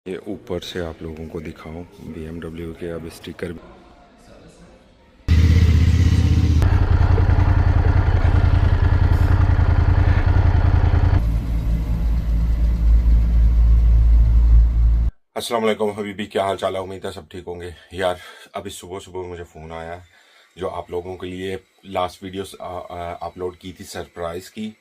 ये ऊपर से आप लोगों को दिखाऊं BMW के अब स्टिकर। अस्सलाम वालेकुम हबीबी, क्या हाल चाल है। उम्मीद है सब ठीक होंगे। यार अभी सुबह सुबह मुझे फ़ोन आया जो आप लोगों के लिए लास्ट वीडियोस अपलोड की थी सरप्राइज़ की।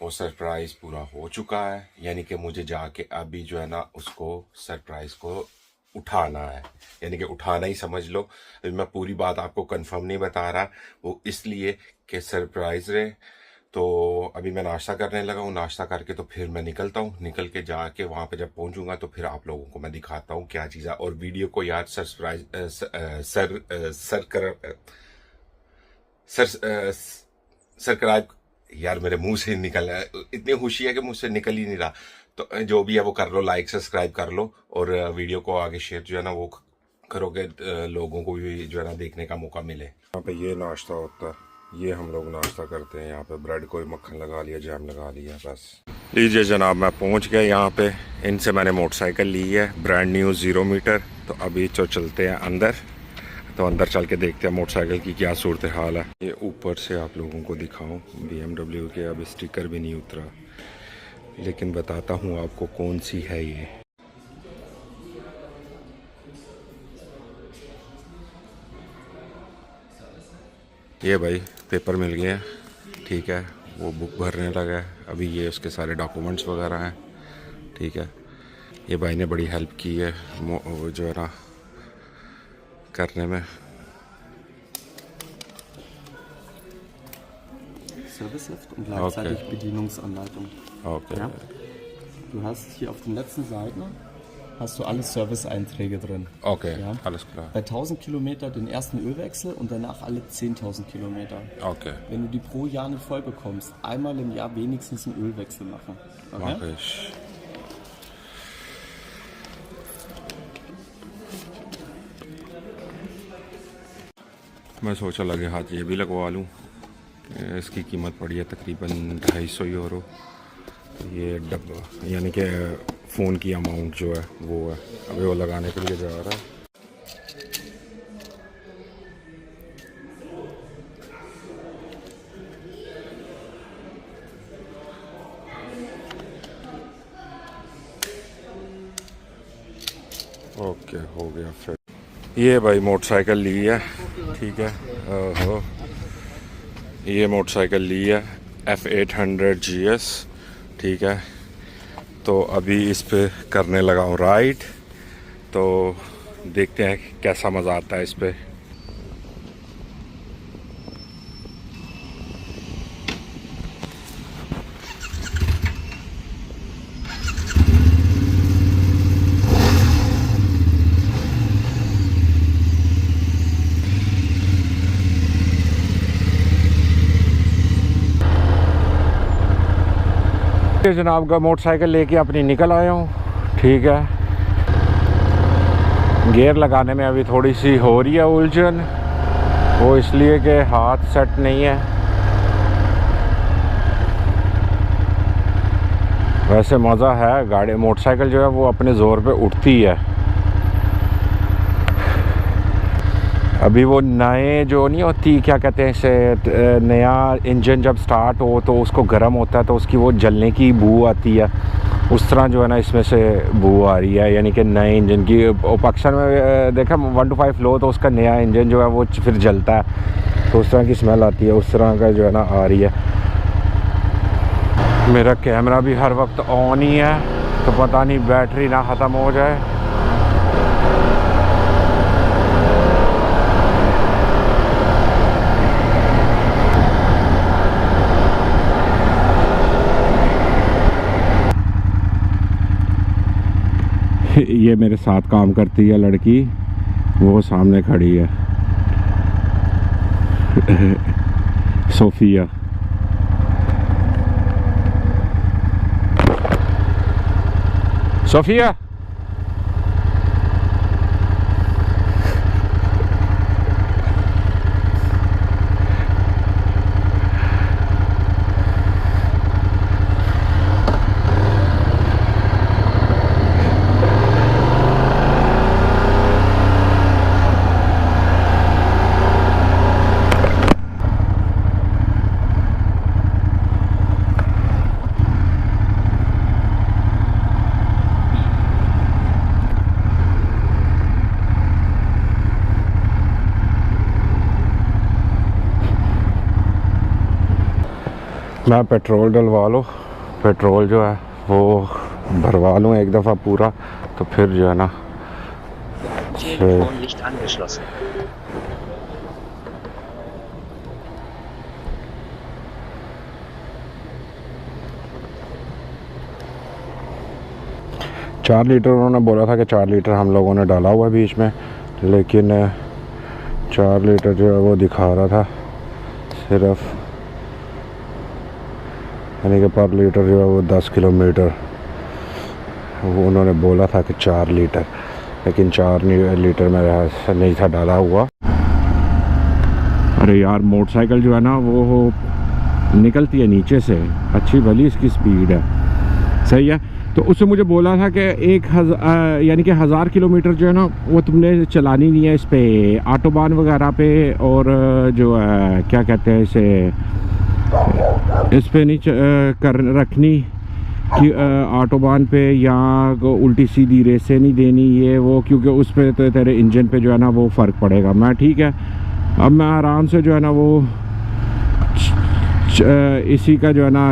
वो सरप्राइज़ पूरा हो चुका है, यानी कि मुझे जाके अभी जो है ना उसको सरप्राइज़ को उठाना है, यानी कि उठाना ही समझ लो। मैं पूरी बात आपको कंफर्म नहीं बता रहा, वो इसलिए कि सरप्राइज़ रहे। तो अभी मैं नाश्ता करने लगा हूँ, नाश्ता करके तो फिर मैं निकलता हूँ। निकल के जाके वहाँ पे जब पहुँचूंगा तो फिर आप लोगों को मैं दिखाता हूँ क्या चीज़ है। और वीडियो को यार सरप्राइज सब्सक्राइब, यार मेरे मुंह से निकल रहा है, इतनी खुशी है कि मुझसे निकल ही नहीं रहा। तो जो भी है वो कर लो, लाइक सब्सक्राइब कर लो और वीडियो को आगे शेयर जो है ना वो करोगे, लोगों को भी जो है ना देखने का मौका मिले। यहाँ पे ये नाश्ता होता है, ये हम लोग नाश्ता करते हैं। यहाँ पे ब्रेड को मक्खन लगा लिया, जैम लगा लिया, बस। लीजिए जनाब, मैं पहुँच गया यहाँ पे। इनसे मैंने मोटरसाइकिल ली है, ब्रांड न्यू 0 मीटर। तो अभी तो चलते हैं अंदर, तो अंदर चल के देखते हैं मोटरसाइकिल की क्या सूरत हाल है। ये ऊपर से आप लोगों को दिखाऊं BMW के अब स्टिकर भी नहीं उतरा, लेकिन बताता हूँ आपको कौन सी है ये। ये भाई पेपर मिल गए हैं, ठीक है। वो बुक भरने लगा है अभी, ये उसके सारे डॉक्यूमेंट्स वगैरह हैं, ठीक है। ये भाई ने बड़ी हेल्प की है वो जो है ना करने में। Serviceheft und gleichzeitig Okay. Bedienungsanleitung. Okay. Ja? Du hast hier auf den letzten Seiten hast du alle Serviceeinträge drin. Okay, Ja? alles klar. Bei 1000 Kilometer den ersten Ölwechsel und danach alle 10.000 Kilometer. Okay, Wenn du die pro Jahr nicht voll bekommst, einmal im Jahr wenigstens einen Ölwechsel machen. Okay? mache ich. मैं सोचा लगे हाथ ये भी लगवा लूँ। इसकी कीमत पड़ी है तकरीबन 250 यूरो। ये डब्बा यानी कि फ़ोन की अमाउंट जो है वो है, अभी वो लगाने के लिए जा रहा है। ओके, हो गया फिर। ये भाई मोटरसाइकिल ली है, ठीक है। ओहो, ये मोटरसाइकिल ली है F800 GS, ठीक है। तो अभी इस पे करने लगा हूँ राइड, तो देखते हैं कैसा मज़ा आता है इस पे। जनाब का मोटरसाइकिल लेके अपनी निकल आया हूँ, ठीक है। गियर लगाने में अभी थोड़ी सी हो रही है उलझन, वो इसलिए कि हाथ सेट नहीं है। वैसे मज़ा है, गाड़ी मोटरसाइकिल जो है वो अपने ज़ोर पे उठती है। अभी वो नए जो नहीं होती, क्या कहते हैं इसे, नया इंजन जब स्टार्ट हो तो उसको गर्म होता है तो उसकी वो जलने की बू आती है, उस तरह जो है ना इसमें से बू आ रही है, यानी कि नए इंजन की। अक्सर में देखा 1 to 5 लो तो उसका नया इंजन जो है वो फिर जलता है, तो उस तरह की स्मेल आती है, उस तरह का जो है ना आ रही है। मेरा कैमरा भी हर वक्त ऑन ही है, तो पता नहीं बैटरी ना ख़त्म हो जाए। ये मेरे साथ काम करती है लड़की, वो सामने खड़ी है सोफिया। सोफिया, मैं पेट्रोल डलवा लो, पेट्रोल जो है वो भरवा लूँ एक दफ़ा पूरा, तो फिर जो है ना Telefon nicht angeschlossen. चार लीटर उन्होंने बोला था कि 4 लीटर हम लोगों ने डाला हुआ है बीच में, लेकिन 4 लीटर जो है वो दिखा रहा था सिर्फ, यानी कि पर लीटर जो है वो 10 किलोमीटर, वो उन्होंने बोला था कि 4 लीटर, लेकिन 4 लीटर मेरे से नहीं था डाला हुआ। अरे यार मोटरसाइकिल जो है ना वो निकलती है नीचे से, अच्छी भली इसकी स्पीड है, सही है। तो उससे मुझे बोला था कि यानी कि 1000 किलोमीटर जो है ना वो तुमने चलानी नहीं है इस पे, ऑटोबान वगैरह पे, और जो है क्या कहते हैं इसे, इस पे नहीं कर रखनी कि ऑटोबान पे या उल्टी सीधी रेसें नहीं देनी ये वो, क्योंकि उस पे तो तेरे इंजन पे जो है ना वो फ़र्क पड़ेगा। मैं ठीक है, अब मैं आराम से जो है ना वो इसी का जो है ना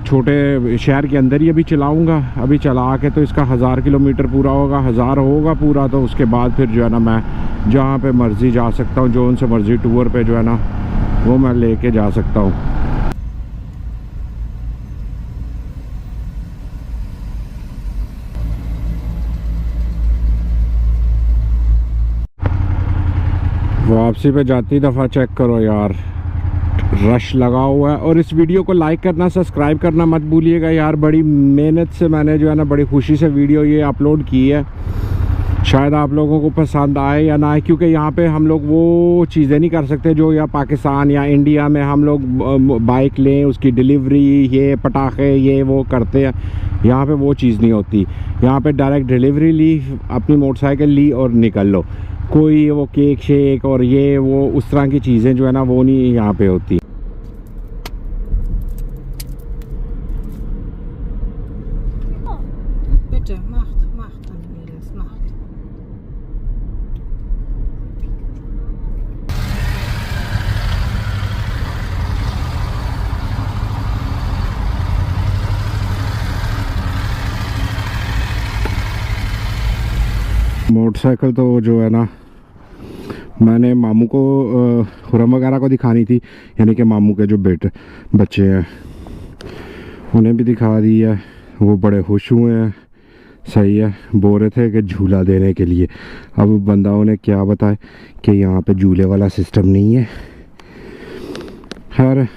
छोटे शहर के अंदर ही अभी चलाऊंगा। अभी चला के तो इसका 1000 किलोमीटर पूरा होगा, 1000 होगा पूरा, तो उसके बाद फिर जो है ना मैं जहाँ पे मर्ज़ी जा सकता हूँ, जो उनसे मर्ज़ी टूर पे जो है ना वो मैं लेके जा सकता हूँ। वापसी पे जाती दफ़ा चेक करो यार, रश लगा हुआ है। और इस वीडियो को लाइक करना, सब्सक्राइब करना मत भूलिएगा यार, बड़ी मेहनत से मैंने जो है ना बड़ी खुशी से वीडियो ये अपलोड की है। शायद आप लोगों को पसंद आए या ना आए, क्योंकि यहाँ पे हम लोग वो चीज़ें नहीं कर सकते जो या पाकिस्तान या इंडिया में हम लोग बाइक लें, उसकी डिलीवरी, ये पटाखे ये वो करते हैं। यहाँ पे वो चीज़ नहीं होती। यहाँ पे डायरेक्ट डिलीवरी ली, अपनी मोटरसाइकिल ली और निकल लो। कोई वो केक शेक और ये वो उस तरह की चीज़ें जो है ना वो नहीं यहाँ पे होती। Bitte, macht, Cornelius, macht. Motorcycle तो जो है ना मैंने मामू को खुरम वगैरह को दिखानी थी, यानी कि मामू के जो बच्चे हैं उन्हें भी दिखा दी है, वो बड़े खुश हुए हैं, सही है। बोल रहे थे कि झूला देने के लिए, अब बंदा उन्हें क्या बताए कि यहाँ पे झूले वाला सिस्टम नहीं है। खैर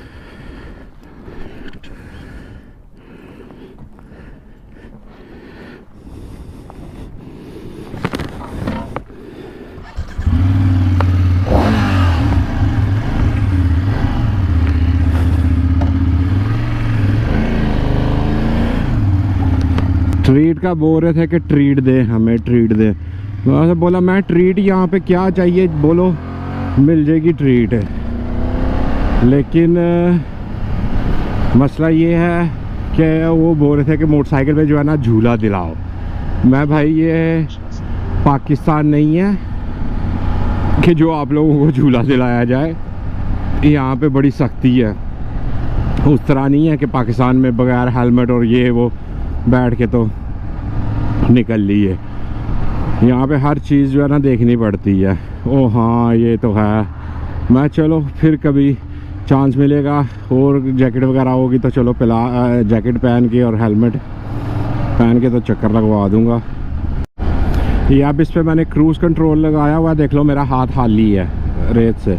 ट्रीट का बोल रहे थे कि ट्रीट दे, हमें ट्रीट दे। वहाँ से बोला मैं ट्रीट यहाँ पे क्या चाहिए बोलो, मिल जाएगी ट्रीट। लेकिन मसला ये है कि वो बोल रहे थे कि मोटरसाइकिल पे जो है ना झूला दिलाओ। मैं भाई ये पाकिस्तान नहीं है कि जो आप लोगों को झूला दिलाया जाए, यहाँ पे बड़ी सख्ती है। उस तरह नहीं है कि पाकिस्तान में बगैर हेलमेट और ये वो बैठ के तो निकल लिए। यहाँ पे हर चीज़ जो है ना देखनी पड़ती है। ओ हाँ ये तो है। मैं चलो फिर कभी चांस मिलेगा और जैकेट वगैरह होगी तो चलो जैकेट पहन के और हेलमेट पहन के तो चक्कर लगवा दूँगा। ये अब इस पर मैंने क्रूज़ कंट्रोल लगाया हुआ है, देख लो मेरा हाथ खाली है रेत से।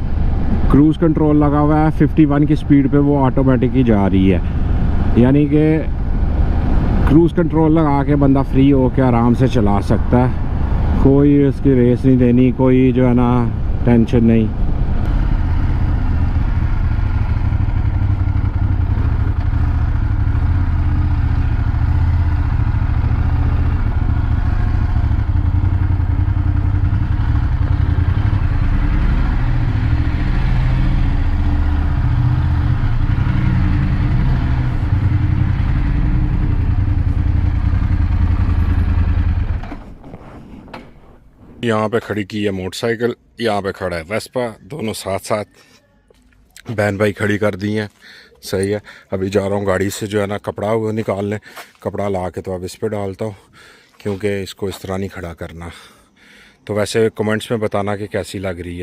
क्रूज़ कंट्रोल लगा हुआ है, 51 की स्पीड पे वो ऑटोमेटिक ही जा रही है, यानी कि क्रूज़ कंट्रोल लगा के बंदा फ्री हो के आराम से चला सकता है। कोई उसकी रेस नहीं देनी, कोई जो है ना टेंशन नहीं। यहाँ पे खड़ी की है मोटरसाइकिल, यहाँ पे खड़ा है वेस्पा, दोनों साथ साथ बहन भाई खड़ी कर दी हैं। सही है। अभी जा रहा हूँ गाड़ी से जो है ना कपड़ा वो निकालने, कपड़ा ला के तो अब इस पर डालता हूँ, क्योंकि इसको इस तरह नहीं खड़ा करना। तो वैसे कमेंट्स में बताना कि कैसी लग रही है।